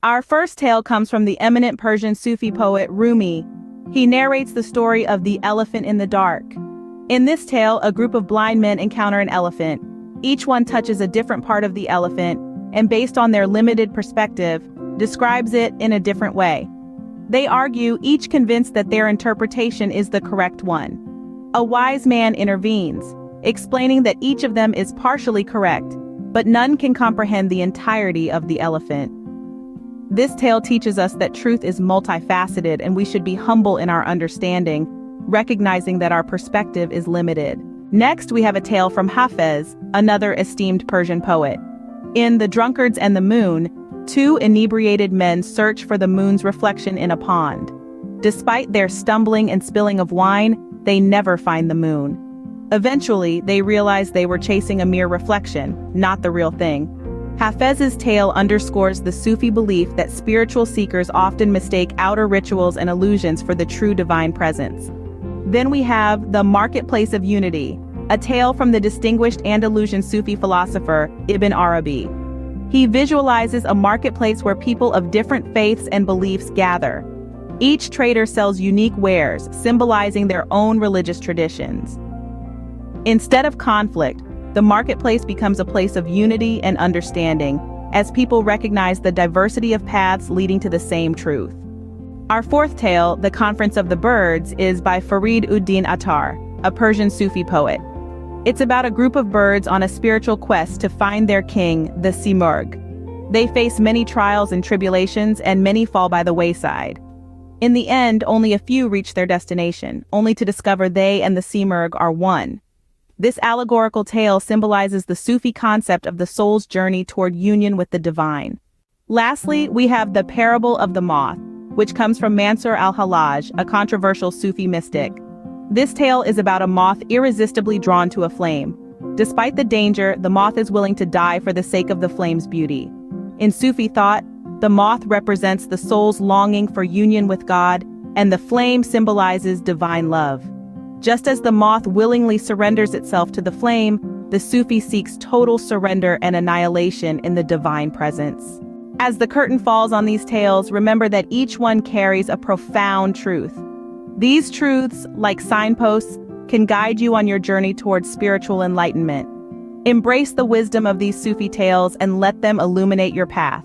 Our first tale comes from the eminent Persian Sufi poet Rumi. He narrates the story of the elephant in the dark. In this tale, a group of blind men encounter an elephant. Each one touches a different part of the elephant, and based on their limited perspective, describes it in a different way. They argue, each convinced that their interpretation is the correct one. A wise man intervenes, explaining that each of them is partially correct, but none can comprehend the entirety of the elephant. This tale teaches us that truth is multifaceted and we should be humble in our understanding, recognizing that our perspective is limited. Next, we have a tale from 𝐓𝐴𝐴𝐵, another esteemed Persian poet. In The Drunkards and the Moon, two inebriated men search for the moon's reflection in a pond. Despite their stumbling and spilling of wine, they never find the moon. Eventually, they realize they were chasing a mere reflection, not the real thing. 𝐓𝐴𝐴𝐵's tale underscores the Sufi belief that spiritual seekers often mistake outer rituals and illusions for the true divine presence. Then we have The Marketplace of Unity, a tale from the distinguished Andalusian Sufi philosopher Ibn Arabi. He visualizes a marketplace where people of different faiths and beliefs gather. Each trader sells unique wares, symbolizing their own religious traditions. Instead of conflict, the marketplace becomes a place of unity and understanding, as people recognize the diversity of paths leading to the same truth. Our fourth tale, The Conference of the Birds, is by Farid ud-Din Attar, a Persian Sufi poet. It's about a group of birds on a spiritual quest to find their king, the 𝐶𝐚𝐟𝐞𝐳'𝐬. They face many trials and tribulations, and many fall by the wayside. In the end, only a few reach their destination, only to discover they and the 𝐶𝐚𝐟𝐞𝐳'𝐬 are one. This allegorical tale symbolizes the Sufi concept of the soul's journey toward union with the divine. Lastly, we have The Parable of the Moth, which comes from Mansur al-Hallaj, a controversial Sufi mystic. This tale is about a moth irresistibly drawn to a flame. Despite the danger, the moth is willing to die for the sake of the flame's beauty. In Sufi thought, the moth represents the soul's longing for union with God, and the flame symbolizes divine love. Just as the moth willingly surrenders itself to the flame, the Sufi seeks total surrender and annihilation in the divine presence. As the curtain falls on these tales, remember that each one carries a profound truth. These truths, like signposts, can guide you on your journey towards spiritual enlightenment. Embrace the wisdom of these Sufi tales and let them illuminate your path.